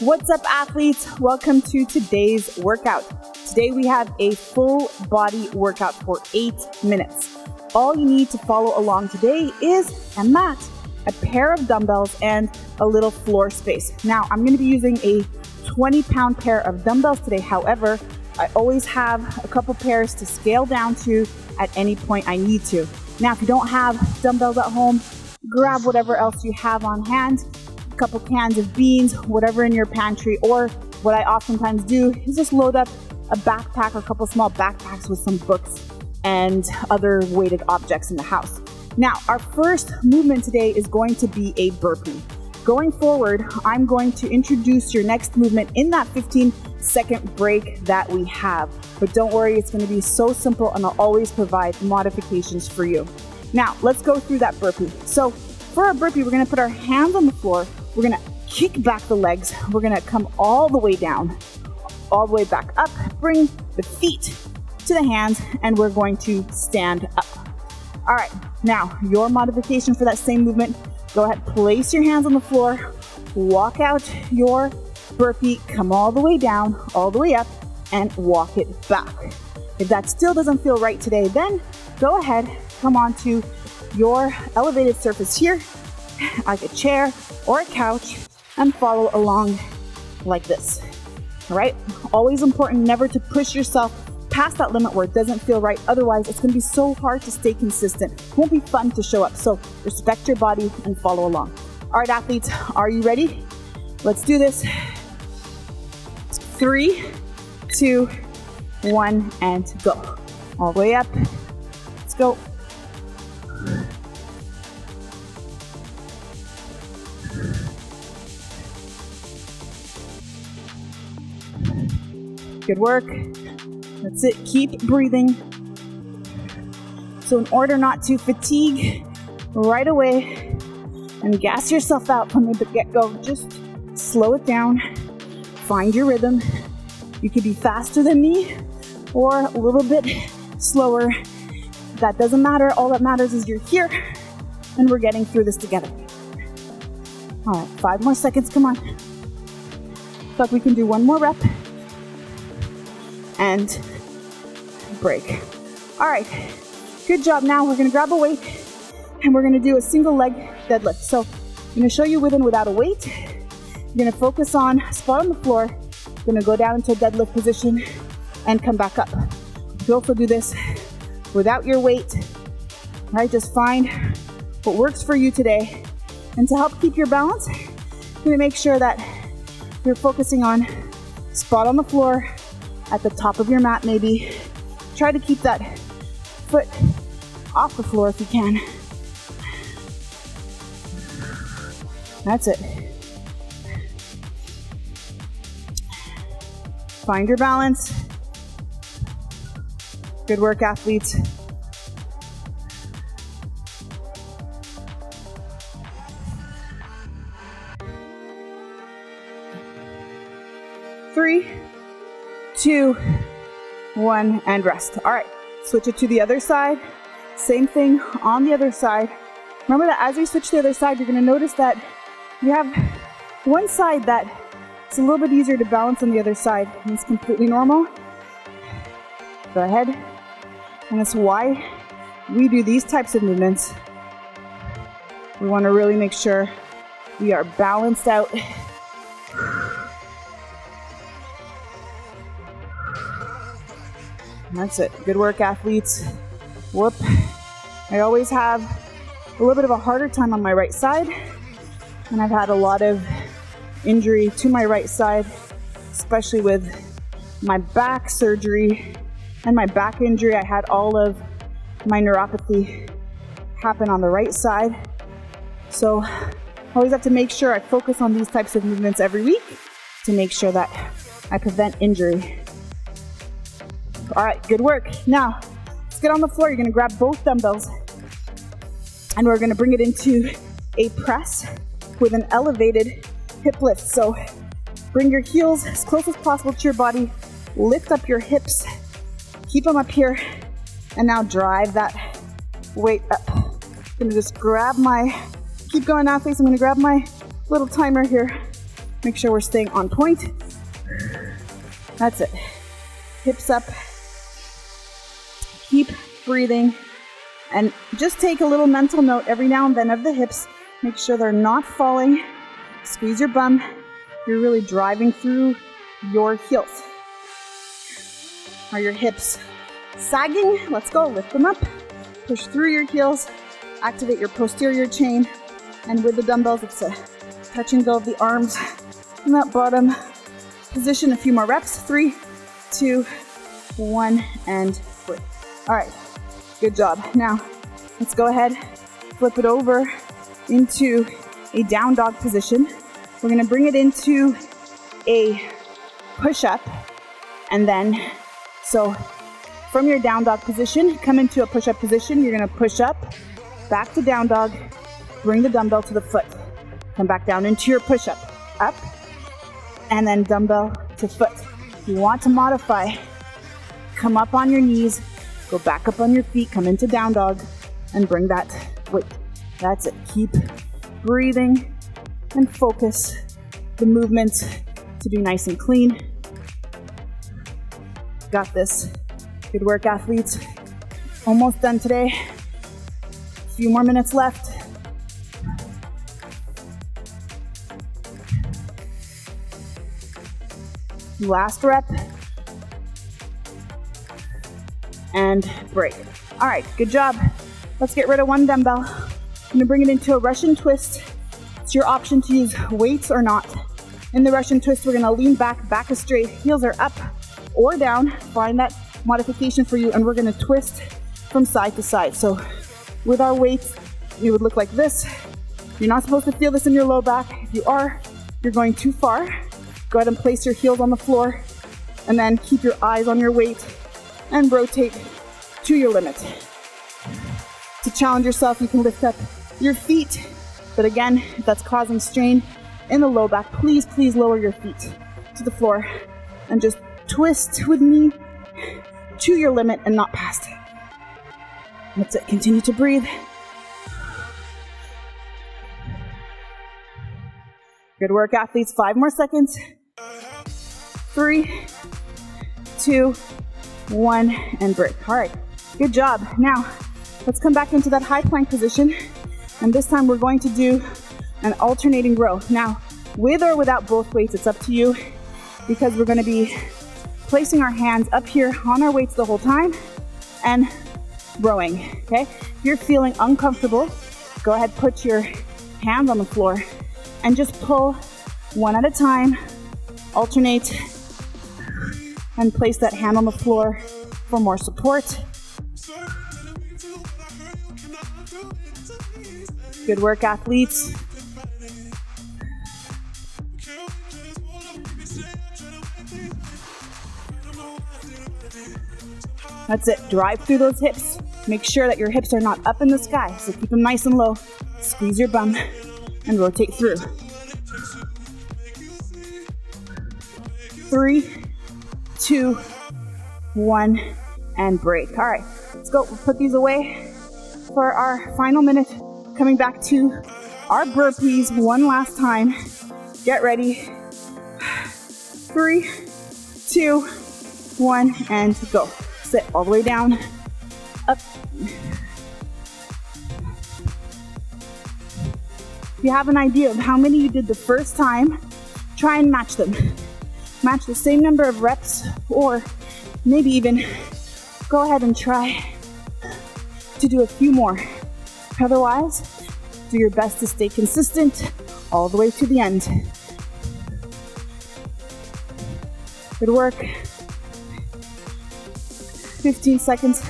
What's up, athletes? Welcome to today's workout. Today we have a full body workout for 8 minutes. All you need to follow along today is a mat, a pair of dumbbells, and a little floor space. Now, I'm going to be using a 20-pound pair of dumbbells today. However, I always have a couple pairs to scale down to at any point I need to. Now, if you don't have dumbbells at home, grab whatever else you have on hand. Couple cans of beans, whatever in your pantry, or what I oftentimes do is just load up a backpack or a couple small backpacks with some books and other weighted objects in the house. Now, our first movement today is going to be a burpee. Going forward, I'm going to introduce your next movement in that 15-second break that we have. But don't worry, it's going to be so simple, and I'll always provide modifications for you. Now, let's go through that burpee. So for our burpee, we're going to put our hands on the floor. We're going to kick back the legs. We're going to come all the way down, all the way back up. Bring the feet to the hands, and we're going to stand up. All right, now your modification for that same movement, go ahead, place your hands on the floor, walk out your burpee, come all the way down, all the way up, and walk it back. If that still doesn't feel right today, then go ahead, come onto your elevated surface here, like a chair or a couch, and follow along like this. All right? Always important never to push yourself past that limit where it doesn't feel right. Otherwise, it's going to be so hard to stay consistent. It won't be fun to show up. So respect your body and follow along. All right, athletes, are you ready? Let's do this. 3, 2, 1, and go. All the way up. Let's go. Good work. That's it. Keep breathing. So in order not to fatigue right away and gas yourself out from the get-go, just slow it down. Find your rhythm. You could be faster than me or a little bit slower. That doesn't matter. All that matters is you're here and we're getting through this together. All right, 5 more seconds. Come on. Looks like we can do one more rep. And break. All right, good job. Now we're gonna grab a weight and we're gonna do a single leg deadlift. So I'm gonna show you with and without a weight. You're gonna focus on spot on the floor. You're gonna go down into a deadlift position and come back up. You can also do this without your weight. All right, just find what works for you today. And to help keep your balance, you're gonna make sure that you're focusing on spot on the floor, at the top of your mat maybe. Try to keep that foot off the floor if you can. That's it. Find your balance. Good work, athletes. Three, 2, 1, and rest. All right, switch it to the other side. Same thing on the other side. Remember that as we switch to the other side, you're going to notice that you have one side that it's a little bit easier to balance on the other side, and it's completely normal. Go ahead. And that's why we do these types of movements. We want to really make sure we are balanced out. That's it. Good work, athletes. Whoop. I always have a little bit of a harder time on my right side, and I've had a lot of injury to my right side, especially with my back surgery and my back injury. I had all of my neuropathy happen on the right side. So I always have to make sure I focus on these types of movements every week to make sure that I prevent injury. All right, good work. Now, let's get on the floor. You're gonna grab both dumbbells and we're gonna bring it into a press with an elevated hip lift. So bring your heels as close as possible to your body, lift up your hips, keep them up here, and now drive that weight up. gonna just keep going athletes, I'm gonna grab my little timer here. Make sure we're staying on point. That's it. Hips up. Keep breathing. And just take a little mental note every now and then of the hips. Make sure they're not falling. Squeeze your bum. You're really driving through your heels. Are your hips sagging? Let's go. Lift them up. Push through your heels. Activate your posterior chain. And with the dumbbells, it's a touch and go of the arms in that bottom position. A few more reps. 3, 2, 1, and break. All right. Good job. Now, let's go ahead, flip it over into a down dog position. We're gonna bring it into a push-up, and then, so from your down dog position, come into a push-up position. You're gonna push up, back to down dog, bring the dumbbell to the foot. Come back down into your push-up, up, and then dumbbell to foot. If you want to modify, come up on your knees, go back up on your feet, come into down dog, and bring that weight. That's it. Keep breathing and focus the movements to be nice and clean. Got this. Good work, athletes. Almost done today. A few more minutes left. Last rep. And break. All right, good job. Let's get rid of one dumbbell. I'm gonna bring it into a Russian twist. It's your option to use weights or not. In the Russian twist, we're gonna lean back is straight, heels are up or down. Find that modification for you, and we're gonna twist from side to side. So with our weights, it would look like this. You're not supposed to feel this in your low back. If you are, you're going too far. Go ahead and place your heels on the floor, and then keep your eyes on your weight and rotate to your limit. To challenge yourself, you can lift up your feet, but again, if that's causing strain in the low back, please lower your feet to the floor and just twist with me to your limit and not past. That's it. Continue to breathe. Good work, athletes. 5 more seconds. 3, 2, 1, and break. All right, good job. Now, let's come back into that high plank position, and this time we're going to do an alternating row. Now, with or without both weights, it's up to you, because we're gonna be placing our hands up here on our weights the whole time and rowing, okay? If you're feeling uncomfortable, go ahead, put your hands on the floor and just pull one at a time, alternate, and place that hand on the floor for more support. Good work, athletes. That's it. Drive through those hips. Make sure that your hips are not up in the sky, so keep them nice and low. Squeeze your bum and rotate through. 3, 2, 1, and break. All right, let's go. We'll put these away for our final minute. Coming back to our burpees one last time. Get ready. 3, 2, 1, and go. Sit all the way down, up. If you have an idea of how many you did the first time, try and match them. Match the same number of reps, or maybe even go ahead and try to do a few more. Otherwise, do your best to stay consistent all the way to the end. Good work. 15 seconds.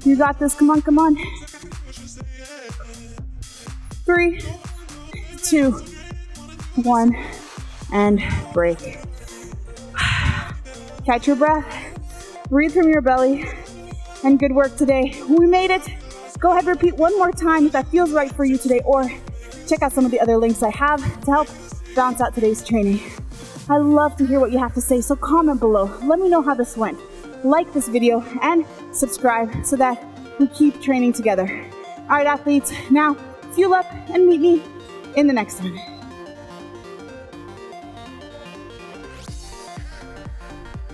You got this. Come on, come on. 3, 2, 1, and break. Catch your breath. Breathe from your belly. And good work today. We made it. Go ahead, repeat one more time if that feels right for you today, or check out some of the other links I have to help balance out today's training. I love to hear what you have to say, so comment below. Let me know how this went. Like this video and subscribe so that we keep training together. All right, athletes, now fuel up and meet me in the next one.